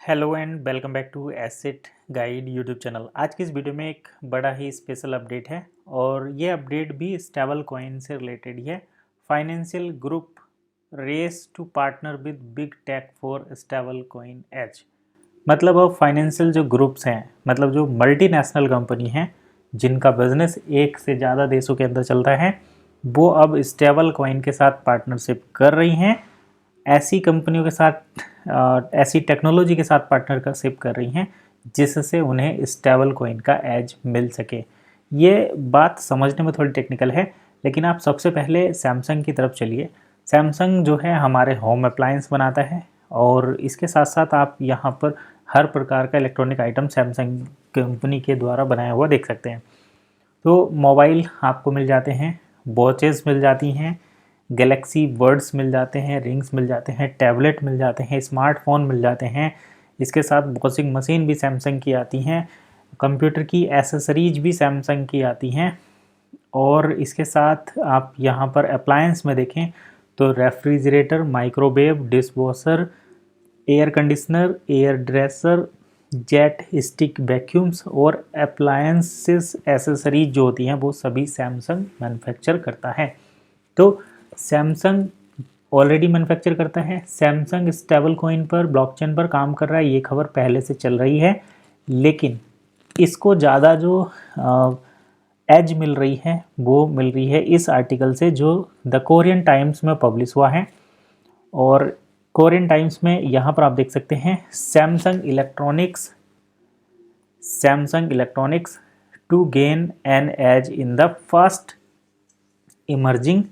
Hello and welcome back to asset guide YouTube channel. आज की इस वीडियो में एक बड़ा ही स्पेशल अपडेट है और ये अपडेट भी स्टेबल कॉइन से रिलेटेड ही है। Financial group race to partner with big tech for stable coin edge. मतलब अब फाइनेंशियल जो ग्रुप्स हैं, मतलब जो मल्टीनेशनल कंपनी हैं जिनका बिजनेस एक से ज़्यादा देशों के अंदर चलता है, वो अब स्टेबल कॉइन के साथ पार्टनरशिप कर रही हैं। ऐसी कंपनियों के साथ ऐसी टेक्नोलॉजी के साथ पार्टनरशिप कर रही हैं जिससे उन्हें स्टेबल कॉइन का एज मिल सके। ये बात समझने में थोड़ी टेक्निकल है, लेकिन आप सबसे पहले सैमसंग की तरफ चलिए। सैमसंग जो है हमारे होम अप्लायंस बनाता है और इसके साथ साथ आप यहाँ पर हर प्रकार का इलेक्ट्रॉनिक आइटम सैमसंग कंपनी के द्वारा बनाया हुआ देख सकते हैं। तो मोबाइल आपको मिल जाते हैं, वॉचेस मिल जाती हैं, गैलेक्सी बर्ड्स मिल जाते हैं, रिंग्स मिल जाते हैं, टैबलेट मिल जाते हैं, स्मार्टफोन मिल जाते हैं। इसके साथ वॉशिंग मशीन भी सैमसंग की आती हैं, कंप्यूटर की एसेसरीज भी सैमसंग की आती हैं। और इसके साथ आप यहाँ पर अप्लायंस में देखें तो refrigerator, microwave, dishwasher, air conditioner, air dresser, jet stick vacuums और अप्लायंसेस एसेसरीज जो होती हैं वो सभी सैमसंग मैन्युफैक्चर करता है। तो सैमसंग ऑलरेडी मैन्युफैक्चर करता है। सैमसंग स्टेबल कॉइन पर, ब्लॉकचेन पर काम कर रहा है, ये खबर पहले से चल रही है। लेकिन इसको ज़्यादा जो एज मिल रही है वो मिल रही है इस आर्टिकल से जो द कोरियन टाइम्स में पब्लिश हुआ है। और कोरियन टाइम्स में यहाँ पर आप देख सकते हैं Samsung electronics to gain an edge in the first emerging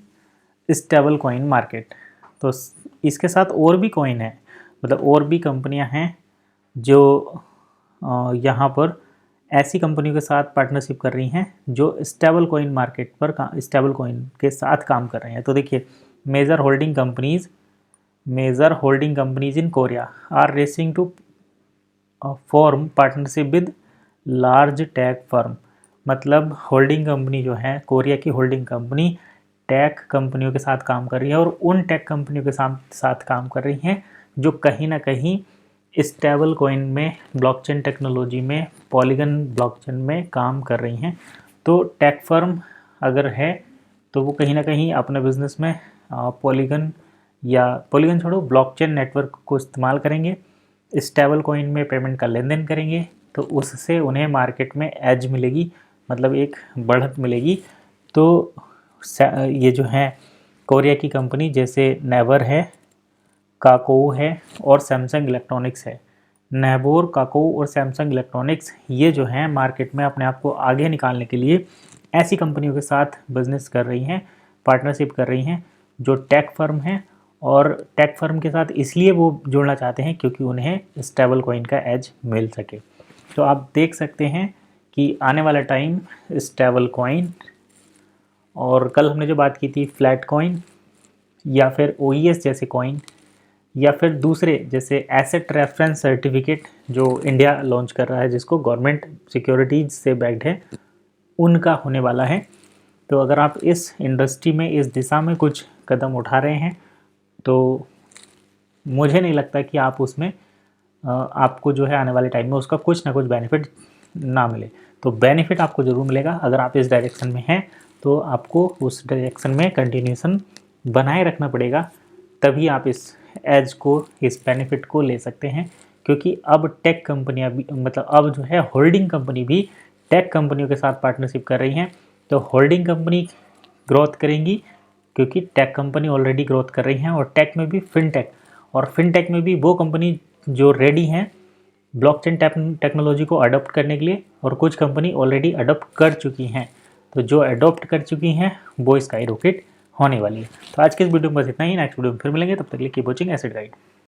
stable coin market. तो इसके साथ और भी कॉइन है, मतलब और भी कंपनियां हैं जो यहाँ पर ऐसी कंपनियों के साथ पार्टनरशिप कर रही हैं जो स्टेबल कॉइन मार्केट पर स्टेबल कॉइन के साथ काम कर रहे हैं। तो देखिए, major holding companies in Korea are racing to form partnership with large tech firm. मतलब होल्डिंग कंपनी जो है, कोरिया की होल्डिंग कंपनी टेक कंपनियों के साथ काम कर रही है और उन टेक कंपनियों के साथ काम कर रही हैं जो कहीं ना कहीं स्टेबल कॉइन में, ब्लॉकचेन टेक्नोलॉजी में, पॉलीगन ब्लॉकचेन में काम कर रही हैं। तो टेक फर्म अगर है तो वो कहीं ना कहीं अपने बिजनेस में पॉलीगन छोड़ो, ब्लॉकचेन नेटवर्क को इस्तेमाल करेंगे, स्टेबल कॉइन में पेमेंट का लेन देन करेंगे। तो उससे उन्हें मार्केट में एज मिलेगी, मतलब एक बढ़त मिलेगी। तो ये जो है कोरिया की कंपनी जैसे नेवर है, काको है और सैमसंग इलेक्ट्रॉनिक्स है। नेबोर, काको और सैमसंग इलेक्ट्रॉनिक्स ये जो हैं मार्केट में अपने आप को आगे निकालने के लिए ऐसी कंपनियों के साथ बिजनेस कर रही हैं, पार्टनरशिप कर रही हैं जो टेक फर्म हैं। और टेक फर्म के साथ इसलिए वो जुड़ना चाहते हैं क्योंकि उन्हें स्टेबल कॉइन का एज मिल सके। तो आप देख सकते हैं कि आने वाला टाइम स्टेबल कॉइन, और कल हमने जो बात की थी फ्लैट कॉइन या फिर OES जैसे कॉइन, या फिर दूसरे जैसे एसेट रेफरेंस सर्टिफिकेट जो इंडिया लॉन्च कर रहा है जिसको गवर्नमेंट सिक्योरिटीज से बैक्ड है, उनका होने वाला है। तो अगर आप इस इंडस्ट्री में, इस दिशा में कुछ कदम उठा रहे हैं तो मुझे नहीं लगता कि आप उसमें आपको जो है आने वाले टाइम में उसका कुछ ना कुछ बेनिफिट ना मिले। तो बेनिफिट आपको ज़रूर मिलेगा अगर आप इस डायरेक्शन में हैं, तो आपको उस डायरेक्शन में कंटिन्यूशन बनाए रखना पड़ेगा, तभी आप इस एज को, इस बेनिफिट को ले सकते हैं। क्योंकि अब टेक कंपनियां भी, मतलब अब जो है होल्डिंग कंपनी भी टेक कंपनियों के साथ पार्टनरशिप कर रही हैं। तो होल्डिंग कंपनी ग्रोथ करेंगी क्योंकि टेक कंपनी ऑलरेडी ग्रोथ कर रही हैं। और टेक में भी फिनटेक, और फिनटेक में भी वो कंपनी जो रेडी हैं ब्लॉकचेन टेक्नोलॉजी को अडॉप्ट करने के लिए, और कुछ कंपनी ऑलरेडी अडॉप्ट कर चुकी हैं। तो जो अडॉप्ट कर चुकी हैं वो स्काई रॉकेट होने वाली है। तो आज के इस वीडियो में बस इतना ही। नेक्स्ट वीडियो में फिर मिलेंगे, तब तक के लिए कीप वॉचिंग एसेट गाइड।